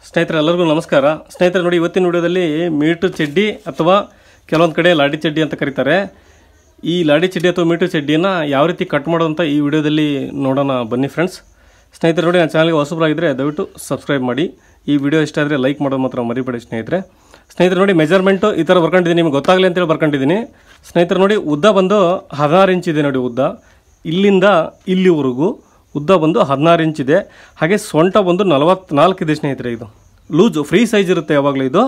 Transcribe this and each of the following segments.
ಸ್ನೇಹಿತರೆ ಎಲ್ಲರಿಗೂ ನಮಸ್ಕಾರ. ಸ್ನೇಹಿತರೆ ನೋಡಿ, ಇವತ್ತಿನ ವಿಡಿಯೋದಲ್ಲಿ ಮೀಟರ್ ಚಡ್ಡಿ ಅಥವಾ ಕೆಲವೊಂದು ಕಡೆ ಲಾಡಿ ಚಡ್ಡಿ ಅಂತ ಕರೀತಾರೆ. ಈ ಲಾಡಿ ಚಡ್ಡಿ ಅಥವಾ ಮೀಟರ್ ಚಡ್ಡಿನ ಯಾವ ರೀತಿ ಕಟ್ ಮಾಡೋದಂತ ಈ ವಿಡಿಯೋದಲ್ಲಿ ನೋಡೋಣ ಬನ್ನಿ ಫ್ರೆಂಡ್ಸ್. ಸ್ನೇಹಿತರೆ ನೋಡಿ, ನನ್ನ ಚಾನಲ್ಗೆ ಹೊಸಬರಾಗಿದ್ದರೆ ದಯವಿಟ್ಟು ಸಬ್ಸ್ಕ್ರೈಬ್ ಮಾಡಿ. ಈ ವಿಡಿಯೋ ಇಷ್ಟ ಆದರೆ ಲೈಕ್ ಮಾಡೋದು ಮಾತ್ರ ಮರಿಬೇಡಿ ಸ್ನೇಹಿತರೆ. ನೋಡಿ, ಮೆಜರ್ಮೆಂಟು ಈ ಥರ ಬರ್ಕೊಂಡಿದ್ದೀನಿ, ನಿಮಗೆ ಗೊತ್ತಾಗಲಿ ಅಂತೇಳಿ ಬರ್ಕೊಂಡಿದ್ದೀನಿ. ಸ್ನೇಹಿತರೆ ನೋಡಿ, ಉದ್ದ ಬಂದು 16 ಇಂಚ್ ಇದೆ ನೋಡಿ. ಉದ್ದ ಇಲ್ಲಿಂದ ಇಲ್ಲಿವರೆಗೂ ಉದ್ದ ಬಂದು 16 ಇಂಚ್ ಇದೆ. ಹಾಗೆ ಸೊಂಟ ಬಂದು 44 ಇದೆ ಸ್ನೇಹಿತರೆ. ಇದು ಲೂಜು ಫ್ರೀ ಸೈಜ್ ಇರುತ್ತೆ ಯಾವಾಗಲೂ.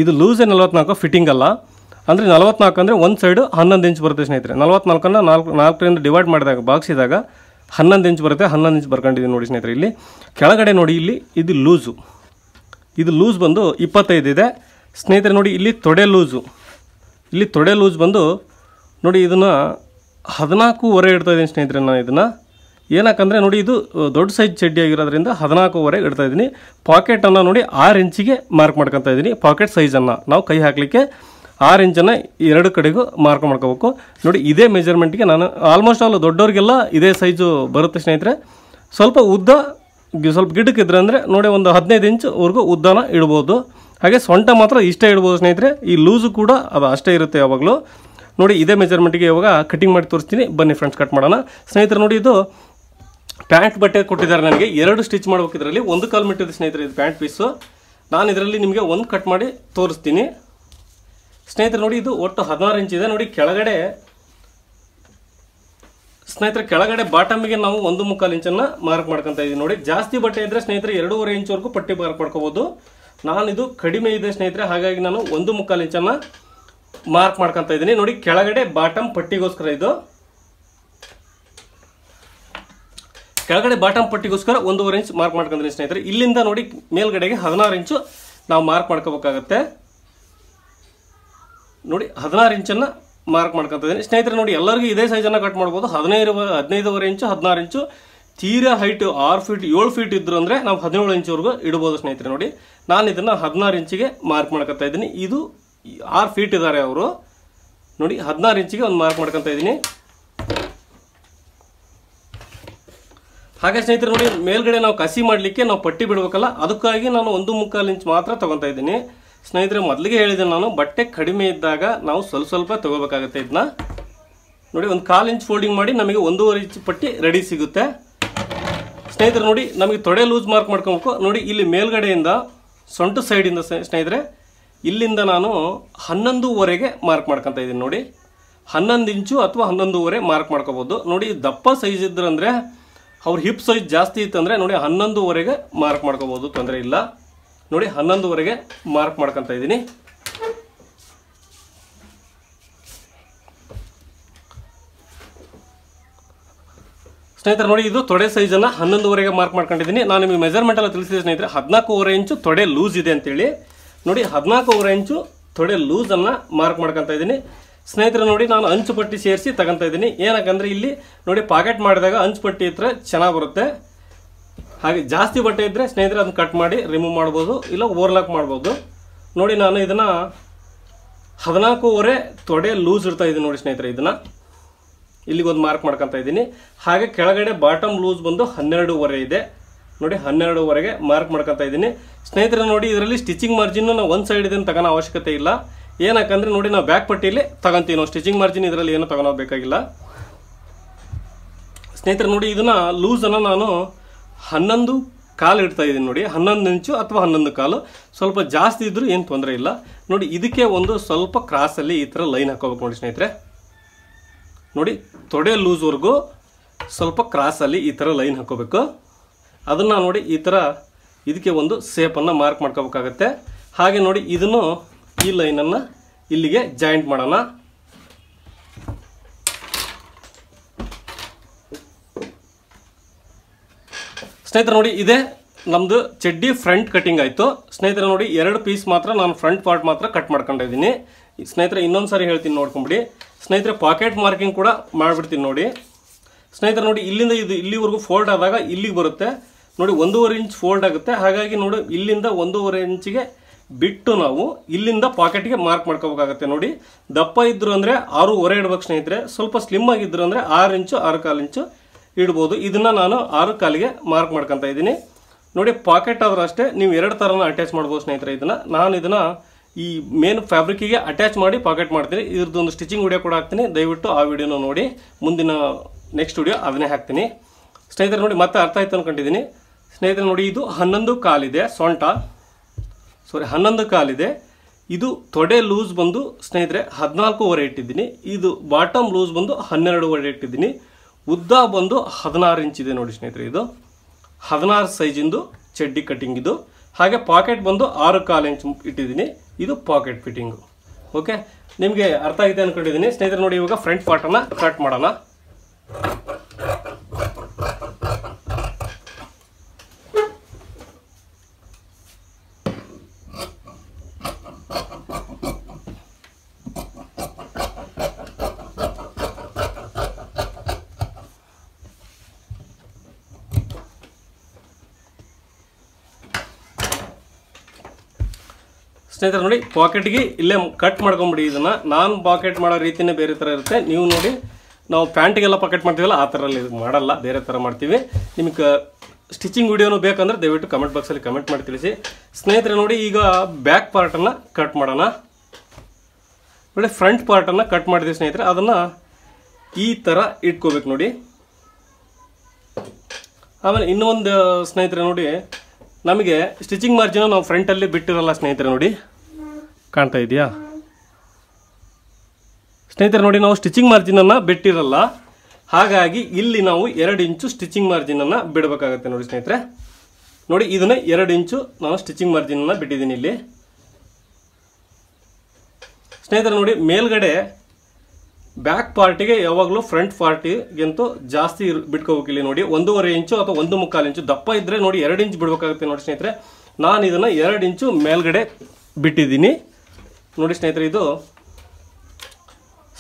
ಇದು ಲೂಸೇ 44, ಫಿಟ್ಟಿಂಗ್ ಅಲ್ಲ. ಅಂದರೆ 44 ಅಂದರೆ ಒಂದು ಸೈಡು 11 ಇಂಚ್ ಬರುತ್ತೆ ಸ್ನೇಹಿತರೆ. 44ನ್ನು 4ರಿಂದ ಡಿವೈಡ್ ಮಾಡಿದಾಗ ಬಾಗಿಸಿದಾಗ 11 ಇಂಚ್ ಬರುತ್ತೆ. 11 ಇಂಚ್ ಬರ್ಕೊಂಡಿದ್ದೀನಿ ನೋಡಿ ಸ್ನೇಹಿತರೆ. ಇಲ್ಲಿ ಕೆಳಗಡೆ ನೋಡಿ, ಇಲ್ಲಿ ಇದು ಲೂಸು, ಇದು ಲೂಸ್ ಬಂದು 25 ಇದೆ ಸ್ನೇಹಿತರೆ. ನೋಡಿ, ಇಲ್ಲಿ ತೊಡೆ ಲೂಸು, ಇಲ್ಲಿ ತೊಡೆ ಲೂಸ್ ಬಂದು ನೋಡಿ, ಇದನ್ನು 14.5 ಇಡ್ತಾಯಿದ್ದೀನಿ ಸ್ನೇಹಿತರೆ. ನಾನು ಇದನ್ನು ಏನಕ್ಕಂದರೆ ನೋಡಿ, ಇದು ದೊಡ್ಡ ಸೈಜ್ ಚಡ್ಡಿ ಆಗಿರೋದ್ರಿಂದ 14.5 ಇಡ್ತಾಯಿದ್ದೀನಿ. ಪಾಕೆಟನ್ನು ನೋಡಿ 6 ಇಂಚಿಗೆ ಮಾರ್ಕ್ ಮಾಡ್ಕೊತಾ ಇದ್ದೀನಿ. ಪಾಕೆಟ್ ಸೈಜನ್ನು ನಾವು ಕೈ ಹಾಕಲಿಕ್ಕೆ 6 ಇಂಚನ್ನು ಎರಡು ಕಡೆಗೂ ಮಾರ್ಕ್ ಮಾಡ್ಕೋಬೇಕು ನೋಡಿ. ಇದೇ ಮೆಜರ್ಮೆಂಟ್ಗೆ ನಾನು ಆಲ್ಮೋಸ್ಟ್ ಆಲ್ ದೊಡ್ಡವ್ರಿಗೆಲ್ಲ ಇದೇ ಸೈಜು ಬರುತ್ತೆ ಸ್ನೇಹಿತರೆ. ಸ್ವಲ್ಪ ಉದ್ದ ಸ್ವಲ್ಪ ಗಿಡಕ್ಕಿದ್ರೆ ಅಂದರೆ ನೋಡಿ, ಒಂದು 15 ಇಂಚ್ವರೆಗೂ ಉದ್ದನ ಇಡ್ಬೋದು. ಹಾಗೆ ಸೊಂಟ ಮಾತ್ರ ಇಷ್ಟೇ ಇಡ್ಬೋದು ಸ್ನೇಹಿತರೆ. ಈ ಲೂಸು ಕೂಡ ಅದು ಅಷ್ಟೇ ಇರುತ್ತೆ ಯಾವಾಗಲೂ. ನೋಡಿ, ಇದೇ ಮೆಜರ್ಮೆಂಟಿಗೆ ಇವಾಗ ಕಟಿಂಗ್ ಮಾಡಿ ತೋರಿಸ್ತೀನಿ ಬನ್ನಿ ಫ್ರೆಂಡ್ಸ್, ಕಟ್ ಮಾಡೋಣ. ಸ್ನೇಹಿತರೆ ನೋಡಿ, ಇದು ಪ್ಯಾಂಟ್ ಬಟ್ಟೆ ಕೊಟ್ಟಿದ್ದಾರೆ ನನಗೆ. 2 ಸ್ಟಿಚ್ ಮಾಡ್ಬೇಕು. ಇದರಲ್ಲಿ 1 ಕಾಲು ಮೀಟರ್ ಇದೆ ಸ್ನೇಹಿತರೆ ಇದು ಪ್ಯಾಂಟ್ ಪೀಸು. ನಾನು ಇದರಲ್ಲಿ ನಿಮಗೆ 1 ಕಟ್ ಮಾಡಿ ತೋರಿಸ್ತೀನಿ ಸ್ನೇಹಿತರೆ. ನೋಡಿ, ಇದು ಒಟ್ಟು 16 ಇಂಚ್ ಇದೆ ನೋಡಿ. ಕೆಳಗಡೆ ಸ್ನೇಹಿತರೆ, ಕೆಳಗಡೆ ಬಾಟಮಿಗೆ ನಾವು 1.25 ಇಂಚನ್ನು ಮಾರ್ಕ್ ಮಾಡ್ಕೊತಾ ಇದ್ದೀವಿ ನೋಡಿ. ಜಾಸ್ತಿ ಬಟ್ಟೆ ಇದ್ದರೆ ಸ್ನೇಹಿತರೆ 2.5 ಇಂಚ್ವರೆಗೂ ಪಟ್ಟಿ ಮಾರ್ಕ್ ಮಾಡ್ಕೋಬೋದು. ನಾನಿದು ಕಡಿಮೆ ಇದೆ ಸ್ನೇಹಿತರೆ, ಹಾಗಾಗಿ ನಾನು 1.25 ಇಂಚನ್ನು ಮಾರ್ಕ್ ಮಾಡ್ಕೊತಾ ಇದ್ದೀನಿ ನೋಡಿ. ಕೆಳಗಡೆ ಬಾಟಮ್ ಪಟ್ಟಿಗೋಸ್ಕರ ಇದು, ಕೆಳಗಡೆ ಬಾಟಮ್ ಪಟ್ಟಿಗೋಸ್ಕರ 1.5 ಇಂಚ್ ಮಾರ್ಕ್ ಮಾಡ್ಕೊಂಡ್ರಿ ಸ್ನೇಹಿತರೆ. ಇಲ್ಲಿಂದ ನೋಡಿ ಮೇಲ್ಗಡೆಗೆ 16 ಇಂಚು ನಾವು ಮಾರ್ಕ್ ಮಾಡ್ಕೋಬೇಕಾಗತ್ತೆ ನೋಡಿ. 16 ಇಂಚನ್ನು ಮಾರ್ಕ್ ಮಾಡ್ಕೊತಾ ಇದ್ದೀನಿ ಸ್ನೇಹಿತರೆ. ನೋಡಿ, ಎಲ್ಲರಿಗೂ ಇದೇ ಸೈಜನ್ನು ಕಟ್ ಮಾಡ್ಬೋದು. 15.5 ಇಂಚು, 16 ಇಂಚು. ತೀರಾ ಹೈಟ್ 6 ಫೀಟ್ 7 ಫೀಟ್ ಇದ್ರು ಅಂದರೆ ನಾವು 17 ಇಂಚ್ವರೆಗೂ ಇಡ್ಬೋದು ಸ್ನೇಹಿತರೆ. ನೋಡಿ, ನಾನು ಇದನ್ನು 16 ಇಂಚಿಗೆ ಮಾರ್ಕ್ ಮಾಡ್ಕೊತಾ ಇದ್ದೀನಿ. ಇದು 6 ಫೀಟ್ ಇದ್ದಾರೆ ಅವರು ನೋಡಿ. 16 ಇಂಚಿಗೆ ಒಂದು ಮಾರ್ಕ್ ಮಾಡ್ಕೊತಾ ಇದ್ದೀನಿ. ಹಾಗೆ ಸ್ನೇಹಿತರೆ ನೋಡಿ, ಮೇಲ್ಗಡೆ ನಾವು ಕಸಿ ಮಾಡಲಿಕ್ಕೆ ನಾವು ಪಟ್ಟಿ ಬಿಡಬೇಕಲ್ಲ, ಅದಕ್ಕಾಗಿ ನಾನು 1.25 ಇಂಚ್ ಮಾತ್ರ ತೊಗೊತಾ ಇದ್ದೀನಿ ಸ್ನೇಹಿತರೆ. ಮೊದಲಿಗೆ ಹೇಳಿದೆ ನಾನು, ಬಟ್ಟೆ ಕಡಿಮೆ ಇದ್ದಾಗ ನಾವು ಸ್ವಲ್ಪ ತೊಗೋಬೇಕಾಗುತ್ತೆ. ಇದನ್ನ ನೋಡಿ, 1/4 ಇಂಚ್ ಫೋಲ್ಡಿಂಗ್ ಮಾಡಿ ನಮಗೆ 1.5 ಇಂಚ್ ಪಟ್ಟಿ ರೆಡಿ ಸಿಗುತ್ತೆ ಸ್ನೇಹಿತರೆ. ನೋಡಿ, ನಮಗೆ ತೊಡೆ ಲೂಸ್ ಮಾರ್ಕ್ ಮಾಡ್ಕೊಬೇಕು ನೋಡಿ. ಇಲ್ಲಿ ಮೇಲ್ಗಡೆಯಿಂದ ಸೊಂಟ ಸೈಡಿಂದ ಸ್ನೇಹಿತರೆ, ಇಲ್ಲಿಂದ ನಾನು 11.5ಗೆ ಮಾರ್ಕ್ ಮಾಡ್ಕೊತಾ ಇದ್ದೀನಿ ನೋಡಿ. 11 ಇಂಚು ಅಥವಾ 11.5 ಮಾರ್ಕ್ ಮಾಡ್ಕೋಬೋದು ನೋಡಿ. ದಪ್ಪ ಸೈಜ್ ಇದ್ರೆ ಅಂದರೆ ಅವ್ರ ಹಿಪ್ ಸೈಜ್ ಜಾಸ್ತಿ ಇತ್ತಂದರೆ ನೋಡಿ 11.5ಗೆ ಮಾರ್ಕ್ ಮಾಡ್ಕೋಬೋದು, ತೊಂದರೆ ಇಲ್ಲ ನೋಡಿ. 11.5ಗೆ ಮಾರ್ಕ್ ಮಾಡ್ಕೊತಾ ಇದ್ದೀನಿ ಸ್ನೇಹಿತರೆ. ನೋಡಿ, ಇದು ತೊಡೆ ಸೈಜನ್ನು 11.5ಗೆ ಮಾರ್ಕ್ ಮಾಡ್ಕೊಂಡಿದ್ದೀನಿ. ನಾನು ನಿಮಗೆ ಮೆಜರ್ಮೆಂಟ್ ಎಲ್ಲ ತಿಳಿಸಿದೆ ಸ್ನೇಹಿತರೆ. 14.5 ಇಂಚು ತೊಡೆ ಲೂಸ್ ಇದೆ ಅಂತೇಳಿ ನೋಡಿ. 14.5 ಇಂಚು ತೊಡೆ ಲೂಸನ್ನು ಮಾರ್ಕ್ ಮಾಡ್ಕೊತಾ ಇದ್ದೀನಿ ಸ್ನೇಹಿತರೆ. ನೋಡಿ, ನಾನು ಅಂಚು ಪಟ್ಟಿ ಸೇರಿಸಿ ತಗೊತಾ ಇದ್ದೀನಿ. ಏನಕ್ಕಂದರೆ ಇಲ್ಲಿ ನೋಡಿ, ಪಾಕೆಟ್ ಮಾಡಿದಾಗ ಅಂಚು ಪಟ್ಟಿ ಇದ್ರೆ ಚೆನ್ನಾಗಿ ಬರುತ್ತೆ. ಹಾಗೆ ಜಾಸ್ತಿ ಬಟ್ಟೆ ಇದ್ದರೆ ಸ್ನೇಹಿತರೆ ಅದನ್ನು ಕಟ್ ಮಾಡಿ ರಿಮೂವ್ ಮಾಡ್ಬೋದು, ಇಲ್ಲ ಓವರ್ಲಾಕ್ ಮಾಡ್ಬೋದು ನೋಡಿ. ನಾನು ಇದನ್ನು 14.5 ತೊಡೆ ಲೂಸ್ ಇಡ್ತಾ ಇದ್ದೀನಿ ನೋಡಿ ಸ್ನೇಹಿತರೆ. ಇದನ್ನು ಇಲ್ಲಿಗೊಂದು ಮಾರ್ಕ್ ಮಾಡ್ಕೊತಾ ಇದ್ದೀನಿ. ಹಾಗೆ ಕೆಳಗಡೆ ಬಾಟಮ್ ಲೂಸ್ ಬಂದು 12.5 ಇದೆ ನೋಡಿ. 12.5ಗೆ ಮಾರ್ಕ್ ಮಾಡ್ಕೊತಾ ಇದ್ದೀನಿ ಸ್ನೇಹಿತರೆ. ನೋಡಿ, ಇದರಲ್ಲಿ ಸ್ಟಿಚಿಂಗ್ ಮಾರ್ಜಿನ್ ನಾವು ಒಂದು ಸೈಡ್ ಇದನ್ನು ತಗೊಳ್ಳೋ ಅವಶ್ಯಕತೆ ಇಲ್ಲ. ಏನಕ್ಕಂದರೆ ನೋಡಿ, ನಾವು ಬ್ಯಾಕ್ ಪಟ್ಟಿಯಲ್ಲಿ ತಗೊಂತೀವಿ ನಾವು. ಸ್ಟಿಚಿಂಗ್ ಮಾರ್ಜಿನ್ ಇದರಲ್ಲಿ ಏನೂ ತಗೊಳೋಬೇಕಾಗಿಲ್ಲ ಸ್ನೇಹಿತರೆ. ನೋಡಿ, ಇದನ್ನು ಲೂಸನ್ನು ನಾನು 11.25 ಇಡ್ತಾ ಇದ್ದೀನಿ ನೋಡಿ. 11 ಇಂಚು ಅಥವಾ 11.25. ಸ್ವಲ್ಪ ಜಾಸ್ತಿ ಇದ್ರೂ ಏನು ತೊಂದರೆ ಇಲ್ಲ ನೋಡಿ. ಇದಕ್ಕೆ ಒಂದು ಸ್ವಲ್ಪ ಕ್ರಾಸಲ್ಲಿ ಈ ಥರ ಲೈನ್ ಹಾಕೋಬೇಕು ನೋಡಿ ಸ್ನೇಹಿತರೆ. ನೋಡಿ, ತೊಡೆ ಲೂಸ್ವರೆಗೂ ಸ್ವಲ್ಪ ಕ್ರಾಸಲ್ಲಿ ಈ ಥರ ಲೈನ್ ಹಾಕೋಬೇಕು. ಅದನ್ನು ನೋಡಿ ಈ ಥರ ಇದಕ್ಕೆ ಒಂದು ಸೇಪನ್ನು ಮಾರ್ಕ್ ಮಾಡ್ಕೋಬೇಕಾಗತ್ತೆ. ಹಾಗೆ ನೋಡಿ, ಇದನ್ನು ಈ ಲೈನನ್ನು ಇಲ್ಲಿಗೆ ಜಾಯಿಂಟ್ ಮಾಡೋಣ ಸ್ನೇಹಿತರೆ. ನೋಡಿ, ಇದೇ ನಮ್ಮದು ಚಡ್ಡಿ ಫ್ರಂಟ್ ಕಟಿಂಗ್ ಆಯಿತು ಸ್ನೇಹಿತರೆ. ನೋಡಿ, 2 ಪೀಸ್ ಮಾತ್ರ ನಾನು ಫ್ರಂಟ್ ಪಾರ್ಟ್ ಮಾತ್ರ ಕಟ್ ಮಾಡ್ಕೊಂಡಿದ್ದೀನಿ ಸ್ನೇಹಿತರೆ. ಇನ್ನೊಂದು ಸಾರಿ ಹೇಳ್ತೀನಿ ನೋಡ್ಕೊಂಬಿಡಿ ಸ್ನೇಹಿತರೆ. ಪಾಕೆಟ್ ಮಾರ್ಕಿಂಗ್ ಕೂಡ ಮಾಡಿಬಿಡ್ತೀನಿ ನೋಡಿ ಸ್ನೇಹಿತರೆ. ನೋಡಿ, ಇಲ್ಲಿಂದ ಇದು ಇಲ್ಲಿವರೆಗೂ ಫೋಲ್ಡ್ ಆದಾಗ ಇಲ್ಲಿಗೆ ಬರುತ್ತೆ ನೋಡಿ. 1.5 ಇಂಚ್ ಫೋಲ್ಡ್ ಆಗುತ್ತೆ. ಹಾಗಾಗಿ ನೋಡಿ, ಇಲ್ಲಿಂದ 1.5 ಇಂಚಿಗೆ ಬಿಟ್ಟು ನಾವು ಇಲ್ಲಿಂದ ಪಾಕೆಟ್ಗೆ ಮಾರ್ಕ್ ಮಾಡ್ಕೋಬೇಕಾಗತ್ತೆ ನೋಡಿ. ದಪ್ಪ ಇದ್ರು ಅಂದರೆ 6.5 ಇಡ್ಬೇಕು ಸ್ನೇಹಿತರೆ. ಸ್ವಲ್ಪ ಸ್ಲಿಮ್ ಆಗಿದ್ರು ಅಂದರೆ 6 ಇಂಚು 6.25 ಇಂಚು ಇಡ್ಬೋದು. ಇದನ್ನು ನಾನು 6 ಕಾಲಿಗೆ ಮಾರ್ಕ್ ಮಾಡ್ಕೊತಾ ಇದ್ದೀನಿ ನೋಡಿ ಪಾಕೆಟ್ ಆದರೂ ಅಷ್ಟೇ ನೀವು ಎರಡು ಥರನ ಅಟ್ಯಾಚ್ ಮಾಡ್ಬೋದು ಸ್ನೇಹಿತರೆ. ನಾನು ಇದನ್ನು ಈ ಮೇನ್ ಫ್ಯಾಬ್ರಿಕ್ಕಿಗೆ ಅಟ್ಯಾಚ್ ಮಾಡಿ ಪಾಕೆಟ್ ಮಾಡ್ತೀನಿ. ಇದ್ರದ್ದೊಂದು ಸ್ಟಿಚಿಂಗ್ ವಿಡಿಯೋ ಕೂಡ ಹಾಕ್ತೀನಿ, ದಯವಿಟ್ಟು ಆ ವಿಡಿಯೋನ ನೋಡಿ. ಮುಂದಿನ ನೆಕ್ಸ್ಟ್ ವಿಡಿಯೋ ಅದನ್ನೇ ಹಾಕ್ತೀನಿ ಸ್ನೇಹಿತರೆ. ನೋಡಿ ಮತ್ತೆ ಅರ್ಥ ಆಯ್ತು ಅಂದ್ಕೊಂಡಿದ್ದೀನಿ ಸ್ನೇಹಿತರೆ. ನೋಡಿ ಇದು 11 ಕಾಲಿದೆ ಸೊಂಟ, 11 ಕಾಲಿದೆ. ಇದು ತೊಡೆ ಲೂಸ್ ಬಂದು ಸ್ನೇಹಿತರೆ 14.5 ಇಟ್ಟಿದ್ದೀನಿ. ಇದು ಬಾಟಮ್ ಲೂಸ್ ಬಂದು 12.5 ಇಟ್ಟಿದ್ದೀನಿ. ಉದ್ದ ಬಂದು 16 ಇಂಚ್ ಇದೆ ನೋಡಿ ಸ್ನೇಹಿತರೆ. ಇದು 16 ಸೈಜಿಂದು ಚಡ್ಡಿ ಕಟ್ಟಿಂಗ್ ಇದು. ಹಾಗೆ ಪಾಕೆಟ್ ಬಂದು 6.25 ಇಂಚ್ ಇಟ್ಟಿದ್ದೀನಿ. ಇದು ಪಾಕೆಟ್ ಫಿಟ್ಟಿಂಗು. ಓಕೆ, ನಿಮಗೆ ಅರ್ಥ ಆಗಿದೆ ಅಂದ್ಕೊಂಡಿದ್ದೀನಿ ಸ್ನೇಹಿತರೆ. ನೋಡಿ ಇವಾಗ ಫ್ರಂಟ್ ಪಾರ್ಟನ್ನು ಕಟ್ ಮಾಡೋಣ. ಸ್ನೇಹಿತರೆ ನೋಡಿ ಪಾಕೆಟ್ಗೆ ಇಲ್ಲೇ ಕಟ್ ಮಾಡ್ಕೊಂಬಿಡಿ. ಇದನ್ನು ನಾನು ಪಾಕೆಟ್ ಮಾಡೋ ರೀತಿಯೇ ಬೇರೆ ಥರ ಇರುತ್ತೆ. ನೀವು ನೋಡಿ ನಾವು ಪ್ಯಾಂಟಿಗೆಲ್ಲ ಪಾಕೆಟ್ ಮಾಡ್ತೀವಲ್ಲ ಆ ಥರ ಇದು ಮಾಡಲ್ಲ, ಬೇರೆ ಥರ ಮಾಡ್ತೀವಿ. ನಿಮಗೆ ಸ್ಟಿಚಿಂಗ್ ವಿಡಿಯೋನು ಬೇಕಂದ್ರೆ ದಯವಿಟ್ಟು ಕಮೆಂಟ್ ಬಾಕ್ಸಲ್ಲಿ ಕಮೆಂಟ್ ಮಾಡಿ ತಿಳಿಸಿ ಸ್ನೇಹಿತರೆ. ನೋಡಿ ಈಗ ಬ್ಯಾಕ್ ಪಾರ್ಟನ್ನು ಕಟ್ ಮಾಡೋಣ. ನೋಡಿ ಫ್ರಂಟ್ ಪಾರ್ಟನ್ನು ಕಟ್ ಮಾಡಿದ್ದೀವಿ ಸ್ನೇಹಿತರೆ. ಅದನ್ನು ಈ ಥರ ಇಟ್ಕೋಬೇಕು ನೋಡಿ. ಆಮೇಲೆ ಇನ್ನೊಂದು ಸ್ನೇಹಿತರೆ ನೋಡಿ, ನಮಗೆ ಸ್ಟಿಚಿಂಗ್ ಮಾರ್ಜಿನ್ ನಾವು ಫ್ರಂಟಲ್ಲಿ ಬಿಟ್ಟಿರಲ್ಲ ಸ್ನೇಹಿತರೆ. ನೋಡಿ ಕಾಣ್ತಾ ಇದೆಯಾ ಸ್ನೇಹಿತರೆ? ನೋಡಿ ನಾವು ಸ್ಟಿಚಿಂಗ್ ಮಾರ್ಜಿನನ್ನು ಬಿಟ್ಟಿರಲ್ಲ, ಹಾಗಾಗಿ ಇಲ್ಲಿ ನಾವು 2 ಇಂಚು ಸ್ಟಿಚಿಂಗ್ ಮಾರ್ಜಿನನ್ನು ಬಿಡಬೇಕಾಗುತ್ತೆ ನೋಡಿ ಸ್ನೇಹಿತರೆ. ನೋಡಿ ಇದನ್ನು 2 ಇಂಚು ನಾನು ಸ್ಟಿಚಿಂಗ್ ಮಾರ್ಜಿನನ್ನು ಬಿಟ್ಟಿದ್ದೀನಿ ಇಲ್ಲಿ ಸ್ನೇಹಿತರೆ. ನೋಡಿ ಮೇಲ್ಗಡೆ ಬ್ಯಾಕ್ ಪಾರ್ಟಿಗೆ ಯಾವಾಗಲೂ ಫ್ರಂಟ್ ಪಾರ್ಟಿಗಿಂತೂ ಜಾಸ್ತಿ ಬಿಟ್ಕೋಬೇಕು. ಇಲ್ಲಿ ನೋಡಿ 1.5 ಇಂಚು ಅಥವಾ 1.25 ಇಂಚು ದಪ್ಪ ಇದ್ದರೆ ನೋಡಿ 2 ಇಂಚು ಬಿಡಬೇಕಾಗುತ್ತೆ ನೋಡಿ ಸ್ನೇಹಿತರೆ. ನಾನು ಇದನ್ನು 2 ಇಂಚು ಮೇಲ್ಗಡೆ ಬಿಟ್ಟಿದ್ದೀನಿ ನೋಡಿ ಸ್ನೇಹಿತರೆ. ಇದು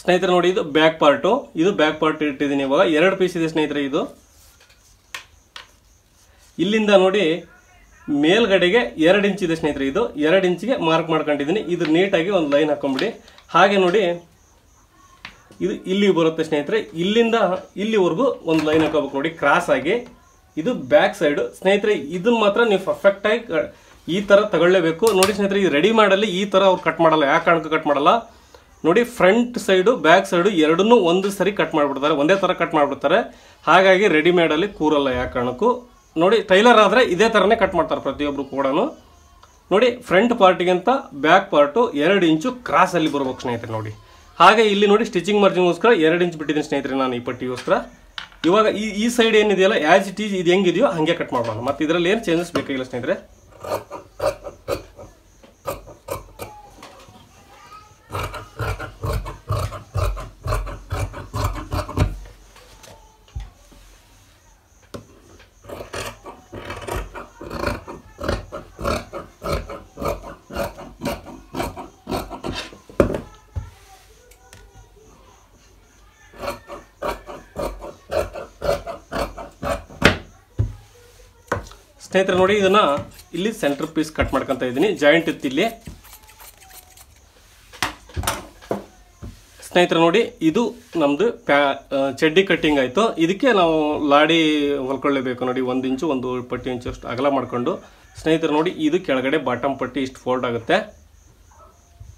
ಸ್ನೇಹಿತರೆ ನೋಡಿ ಇದು ಬ್ಯಾಕ್ ಪಾರ್ಟು, ಇದು ಬ್ಯಾಕ್ ಪಾರ್ಟ್ ಇಟ್ಟಿದ್ದೀನಿ. ಇವಾಗ 2 ಪೀಸ್ ಇದೆ ಸ್ನೇಹಿತರೆ. ಇದು ಇಲ್ಲಿಂದ ನೋಡಿ ಮೇಲ್ಗಡೆಗೆ 2 ಇಂಚ್ ಇದೆ ಸ್ನೇಹಿತರೆ. ಇದು 2 ಇಂಚಿಗೆ ಮಾರ್ಕ್ ಮಾಡ್ಕೊಂಡಿದ್ದೀನಿ. ಇದು ನೀಟಾಗಿ ಒಂದು ಲೈನ್ ಹಾಕೊಂಡ್ಬಿಡಿ. ಹಾಗೆ ನೋಡಿ ಇದು ಇಲ್ಲಿ ಬರುತ್ತೆ ಸ್ನೇಹಿತರೆ. ಇಲ್ಲಿಂದ ಇಲ್ಲಿವರೆಗೂ ಒಂದು ಲೈನ್ ಹಾಕೋಬೇಕು ನೋಡಿ ಕ್ರಾಸ್ ಆಗಿ. ಇದು ಬ್ಯಾಕ್ ಸೈಡ್ ಸ್ನೇಹಿತರೆ. ಇದನ್ನ ಮಾತ್ರ ನೀವು ಪರ್ಫೆಕ್ಟಾಗಿ ಈ ಥರ ತಗೊಳ್ಳೇಬೇಕು ನೋಡಿ ಸ್ನೇಹಿತರೆ. ಈ ರೆಡಿಮೇಡಲ್ಲಿ ಈ ಥರ ಅವ್ರು ಕಟ್ ಮಾಡಲ್ಲ. ಯಾಕೆ ಕಾರಣಕ್ಕೂ ಕಟ್ ಮಾಡಲ್ಲ ನೋಡಿ. ಫ್ರಂಟ್ ಸೈಡು ಬ್ಯಾಕ್ ಸೈಡು ಎರಡನ್ನೂ ಒಂದು ಸರಿ ಕಟ್ ಮಾಡಿಬಿಡ್ತಾರೆ, ಒಂದೇ ಥರ ಕಟ್ ಮಾಡಿಬಿಡ್ತಾರೆ. ಹಾಗಾಗಿ ರೆಡಿಮೇಡಲ್ಲಿ ಕೂರಲ್ಲ ಯಾಕೆ ಕಾರಣಕ್ಕೂ. ನೋಡಿ ಟೈಲರ್ ಆದರೆ ಇದೇ ಥರನೇ ಕಟ್ ಮಾಡ್ತಾರೆ ಪ್ರತಿಯೊಬ್ಬರು ಕೂಡ. ನೋಡಿ ಫ್ರಂಟ್ ಪಾರ್ಟಿಗಿಂತ ಬ್ಯಾಕ್ ಪಾರ್ಟು 2 ಇಂಚು ಕ್ರಾಸಲ್ಲಿ ಬರ್ಬೇಕು ಸ್ನೇಹಿತರೆ. ನೋಡಿ ಹಾಗೆ ಇಲ್ಲಿ ನೋಡಿ ಸ್ಟಿಚಿಂಗ್ ಮಾರ್ಜಿನ್ಗೋಸ್ಕರ 2 ಇಂಚ್ ಬಿಟ್ಟಿದ್ದೀನಿ ಸ್ನೇಹಿತರೆ ನಾನು ಈ ಪಟ್ಟಿಗೋಸ್ಕರ. ಇವಾಗ ಈ ಸೈಡ್ ಏನಿದೆಯಲ್ಲ ಆ್ಯಸ್ ಇಟ್ ಈಸ್ ಇದು ಹೆಂಗಿದೆಯೋ ಹಾಗೆ ಕಟ್ ಮಾಡೋಣ. ಮತ್ತು ಇದರಲ್ಲಿ ಏನು ಚೇಂಜಸ್ ಬೇಕಾಗಿಲ್ಲ ಸ್ನೇಹಿತರೆ. ಸ್ನೇಹಿತರೆ ನೋಡಿ ಇದನ್ನ ಇಲ್ಲಿ ಸೆಂಟರ್ ಪೀಸ್ ಕಟ್ ಮಾಡ್ಕೊಂತ ಇದ್ದೀನಿ. ಜಾಯಿಂಟ್ ಇತ್ತು ಇಲ್ಲಿ ಸ್ನೇಹಿತರೆ. ನೋಡಿ ಇದು ನಮ್ದು ಚಡ್ಡಿ ಕಟ್ಟಿಂಗ್ ಆಯ್ತು. ಇದಕ್ಕೆ ನಾವು ಲಾಡಿ ಹೊಲ್ಕೊಳ್ಳೇಬೇಕು ನೋಡಿ. 1 ಇಂಚು 1 ಪಟ್ಟಿ ಇಂಚು ಅಷ್ಟು ಅಗಲ ಮಾಡ್ಕೊಂಡು ಸ್ನೇಹಿತರೆ ನೋಡಿ ಇದು ಕೆಳಗಡೆ ಬಾಟಮ್ ಪಟ್ಟಿ ಇಷ್ಟು ಫೋಲ್ಡ್ ಆಗುತ್ತೆ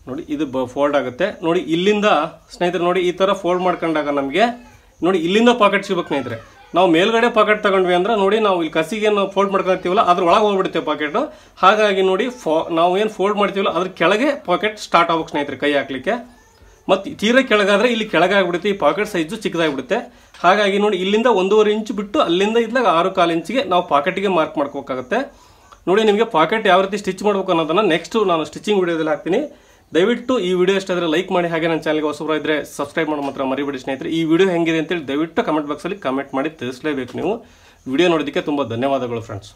ನೋಡಿ. ಇದು ಫೋಲ್ಡ್ ಆಗುತ್ತೆ ನೋಡಿ. ಇಲ್ಲಿಂದ ಸ್ನೇಹಿತರೆ ನೋಡಿ ಈ ತರ ಫೋಲ್ಡ್ ಮಾಡ್ಕೊಂಡಾಗ ನಮಗೆ ನೋಡಿ ಇಲ್ಲಿಂದ ಪಾಕೆಟ್ ಸಿಗ್ಬೇಕು ಸ್ನೇಹಿತರೆ. ನಾವು ಮೇಲ್ಗಡೆ ಪಾಕೆಟ್ ತಗೊಂಡ್ವಿ ಅಂದ್ರೆ ನೋಡಿ ನಾವು ಇಲ್ಲಿ ಕಸಿಗೆ ನಾವು ಫೋಲ್ಡ್ ಮಾಡ್ಕೊಳ್ತೀವಲ್ಲ ಅದ್ರ ಒಳಗೆ ಹೋಗ್ಬಿಡುತ್ತೆ ಪಾಕೆಟ್. ಹಾಗಾಗಿ ನೋಡಿ ನಾವು ಏನು ಫೋಲ್ಡ್ ಮಾಡ್ತೀವಲ್ಲ ಅದ್ರ ಕೆಳಗೆ ಪಾಕೆಟ್ ಸ್ಟಾರ್ಟ್ ಆಗ್ಬೇಕು ಸ್ನೇಹಿತರೆ ಕೈ ಹಾಕ್ಲಿಕ್ಕೆ. ಮತ್ತು ತೀರಾ ಕೆಳಗಾದ್ರೆ ಇಲ್ಲಿ ಕೆಳಗೆ ಆಗ್ಬಿಡುತ್ತೆ, ಈ ಪಾಕೆಟ್ ಸೈಜು ಚಿಕ್ಕದಾಗ್ಬಿಡುತ್ತೆ. ಹಾಗಾಗಿ ನೋಡಿ ಇಲ್ಲಿಂದ 1.5 ಇಂಚು ಬಿಟ್ಟು ಅಲ್ಲಿಂದ ಇದ್ದಾಗ 6.25 ಇಂಚಿಗೆ ನಾವು ಪಾಕೆಟ್ಗೆ ಮಾರ್ಕ್ ಮಾಡ್ಕೋಬೇಕಾಗುತ್ತೆ ನೋಡಿ. ನಿಮಗೆ ಪಾಕೆಟ್ ಯಾವ ರೀತಿ ಸ್ಟಿಚ್ ಮಾಡಬೇಕು ಅನ್ನೋದನ್ನ ನೆಕ್ಸ್ಟ್ ನಾನು ಸ್ಟಿಚಿಂಗ್ ವಿಡಿಯೋದಲ್ಲಿ ಹಾಕ್ತೀನಿ. ದಯವಿಟ್ಟು ಈ ವಿಡಿಯೋ ಇಷ್ಟ ಆದರೆ ಲೈಕ್ ಮಾಡಿ. ಹಾಗೆ ನನ್ನ ಚಾನಲ್ಗೆ ಹೊಸಬರು ಇದ್ದರೆ ಸಬ್ಸ್ಕ್ರೈಬ್ ಮಾಡೋ ಮಾತ್ರ ಮರಿಬೇಡಿ ಸ್ನೇಹಿತರೆ. ಈ ವಿಡಿಯೋ ಹೆಂಗಿದೆ ಅಂತೇಳಿ ದಯವಿಟ್ಟು ಕಮೆಂಟ್ ಬಾಕ್ಸಲ್ಲಿ ಕಮೆಂಟ್ ಮಾಡಿ ತಿಳಿಸಲೇಬೇಕು ನೀವು. ವಿಡಿಯೋ ನೋಡೋದಕ್ಕೆ ತುಂಬ ಧನ್ಯವಾದಗಳು ಫ್ರೆಂಡ್ಸ್.